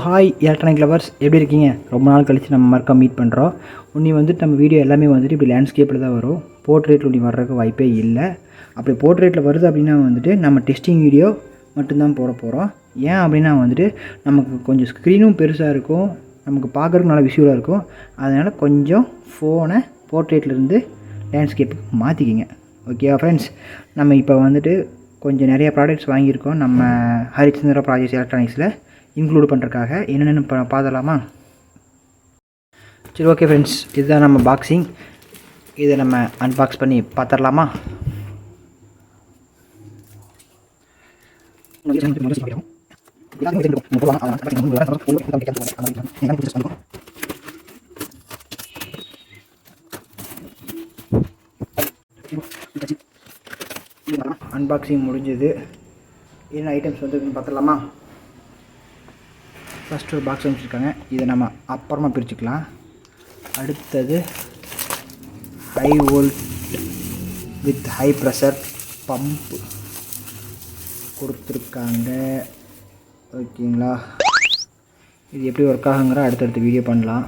Hi electronic lovers, எப்படி இருக்கீங்க? ரொம்ப நாள் கழித்து நம்ம மறுக்கா மீட் பண்ணுறோம். உன்னி வந்துட்டு நம்ம வீடியோ எல்லாமே வந்துட்டு இப்படி லேண்ட்ஸ்கேப்பில் தான் வரும். போர்ட்ரேட்டில் உன்னி வர்றதுக்கு வாய்ப்பே இல்லை. அப்படி போர்ட்ரேட்டில் வருது அப்படின்னா வந்துட்டு நம்ம டெஸ்டிங் வீடியோ மட்டும்தான் போட போகிறோம். ஏன் அப்படின்னா வந்துட்டு நமக்கு கொஞ்சம் ஸ்க்ரீனும் பெருசாக இருக்கும், நமக்கு பார்க்குறதுக்கு நல்லா விஷுவலாக இருக்கும். அதனால் கொஞ்சம் ஃபோனை போர்ட்ரேட்லேருந்து லேண்ட்ஸ்கேப்புக்கு மாற்றிக்கிங்க. ஓகேவா ஃப்ரெண்ட்ஸ்? நம்ம இப்போ வந்துட்டு கொஞ்சம் நிறைய ப்ராடக்ட்ஸ் வாங்கியிருக்கோம் நம்ம ஹரிச்சந்திரா ப்ராஜெக்ட்ஸ் எலக்ட்ரானிக்ஸில் இன்க்ளூட் பண்ணுறதுக்காக. என்னென்னு பார்த்துடலாமா? சரி, ஓகே ஃப்ரெண்ட்ஸ், இதுதான் நம்ம பாக்ஸிங். இதை நம்ம அன்பாக்ஸ் பண்ணி பார்த்துடலாமா? அன்பாக்சிங் முடிஞ்சது. என்ன ஐட்டம்ஸ் வந்துருக்குன்னு பார்த்துடலாமா? ஃபஸ்ட்டு ஒரு பாக்ஸ் வச்சுருக்காங்க, இதை நம்ம அப்புறமா பிரிச்சுக்கலாம். அடுத்தது high volt with high pressure pump கொடுத்துருக்காங்க. ஓகேங்களா? இது எப்படி ஒர்க் ஆகுங்கிற அடுத்தடுத்த வீடியோ பண்ணலாம்.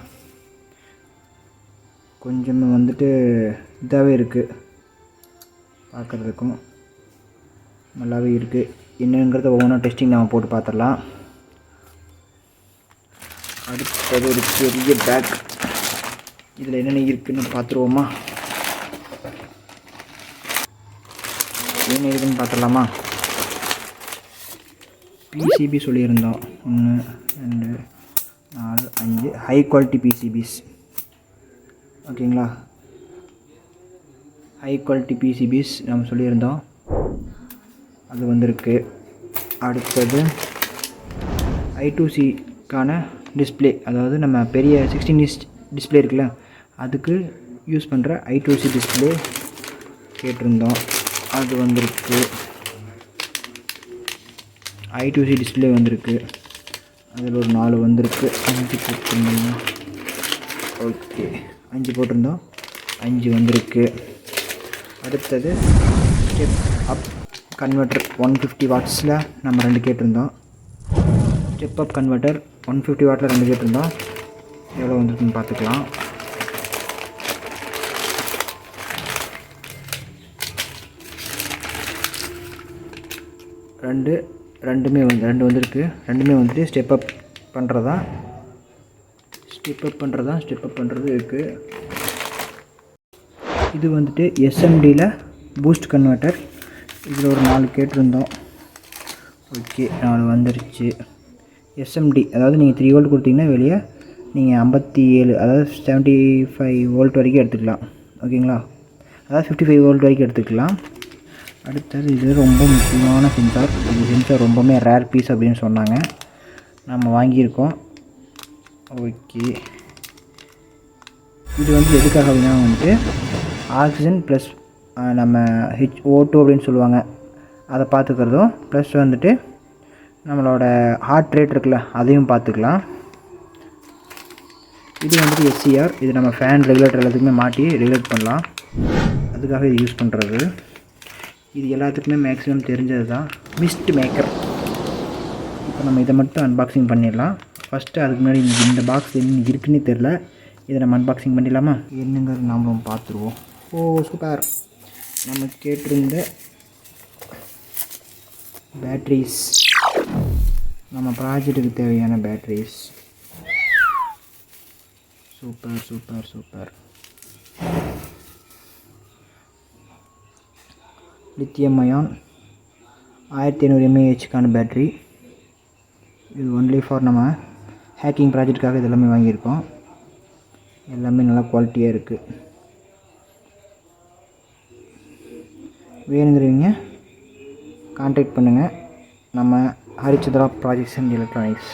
கொஞ்சம் வந்துட்டு இதாகவே இருக்குது, பார்க்குறதுக்கும் நல்லாவே இருக்குது. என்னங்கிறத ஒவ்வொன்றா டெஸ்டிங் நம்ம போட்டு பார்த்துடலாம். அடுத்தது ஒரு பெரிய பேக், இதில் என்னென்ன இருக்குதுன்னு பார்த்துருவோமா? என்ன இருக்குதுன்னு பார்த்துடலாமா? பிசிபி சொல்லியிருந்தோம், 1 2 4 5 ஹை குவாலிட்டி பிசிபிஸ். ஓகேங்களா? ஹை குவாலிட்டி பிசிபிஸ் நம்ம சொல்லியிருந்தோம், அது வந்திருக்கு. அடுத்தது I2Cக்கான டிஸ்பிளே, அதாவது நம்ம பெரிய 16 இன்ச் டிஸ்பிளே இருக்குல்ல, அதுக்கு யூஸ் பண்ணுற I2C டிஸ்பிளே கேட்டிருந்தோம், அது வந்திருக்கு. I2C டிஸ்பிளே வந்திருக்கு, அதில் ஒரு 4 வந்திருக்கு. 5 போட்டிருந்தோம். ஓகே, 5 போட்டிருந்தோம், 5 வந்திருக்கு. அடுத்தது ஸ்டெப் அப் கன்வெர்ட்டர் 150 வாட்ஸில் நம்ம 2 கேட்டிருந்தோம். ஸ்டெப் அப் கன்வெர்ட்டர் 150 வாட்டில் 2 கேட்டிருந்தோம். எவ்வளோ வந்துருக்குன்னு பார்த்துக்கலாம். ரெண்டுமே வந்திருக்கு. ரெண்டுமே வந்துட்டு ஸ்டெப் அப் பண்ணுறது இருக்குது. இது வந்துட்டு SMDயில் பூஸ்ட் கன்வெர்ட்டர், இதில் ஒரு 4 கேட்டிருந்தோம். ஓகே, 4 வந்துருச்சு. SMD, அதாவது நீங்கள் 3 வோல்ட் கொடுத்தீங்கன்னா வெளியே நீங்கள் 57, அதாவது 75 வோல்ட் வரைக்கும் எடுத்துக்கலாம். ஓகேங்களா? அதாவது 55 வோல்ட் வரைக்கும் எடுத்துக்கலாம். அடுத்தது இது ரொம்ப முக்கியமான சென்சார். இந்த சென்சார் ரொம்பவுமே ரேர் பீஸ் அப்படின்னு சொன்னாங்க, நம்ம வாங்கியிருக்கோம். ஓகே, இது வந்து எதுக்காக அப்படின்னா வந்துட்டு ஆக்சிஜன் ப்ளஸ் நம்ம HO2 அப்படின்னு சொல்லுவாங்க, அதை பார்த்துக்கிறதும் ப்ளஸ் வந்துட்டு நம்மளோட ஹார்ட் ரேட் இருக்குல்ல, அதையும் பார்த்துக்கலாம். இது வந்துட்டு SCR, இது நம்ம ஃபேன் ரெகுலேட்டர் எல்லாத்துக்குமே மாட்டி ரெகுலேட் பண்ணலாம், அதுக்காக இது யூஸ் பண்ணுறது. இது எல்லாத்துக்குமே மேக்ஸிமம் தெரிஞ்சது தான், மிஸ்ட் மேக்கர். இப்போ நம்ம இதை மட்டும் அன்பாக்சிங் பண்ணிடலாம். ஃபஸ்ட்டு அதுக்கு முன்னாடி இந்த பாக்ஸ் என்ன இருக்குன்னே தெரில, இதை நம்ம அன்பாக்சிங் பண்ணிடலாமா? என்னங்கிறது நாமளும் பார்த்துருவோம். Oh super! நம்ம கேட்டிருந்த பேட்ரிஸ், நம்ம ப்ராஜெக்ட்டுக்கு தேவையான batteries. Super super super. Lithium ion 1500 mAhக்கான பேட்ரி. இது ஒன்லி ஃபார் நம்ம ஹேக்கிங் ப்ராஜெக்டுக்காக இது எல்லாமே வாங்கியிருக்கோம். எல்லாமே நல்லா குவாலிட்டியாக இருக்குது. வேணுங்கிறவங்க கான்டாக்ட் பண்ணுங்கள், நம்ம ஹரிச்சந்திரா ப்ராஜெக்ட்ஸ் அண்ட் எலக்ட்ரானிக்ஸ்.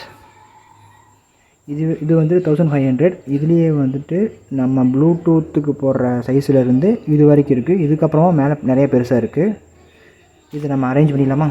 இது வந்து 1500. இதுலேயே வந்துட்டு நம்ம ப்ளூடூத்துக்கு போடுற சைஸில் இருந்து இது வரைக்கும் இருக்குது. இதுக்கப்புறமா மேலே நிறைய பெருசாக இருக்குது. இதை நம்ம அரேஞ்ச் பண்ணிடலாமா?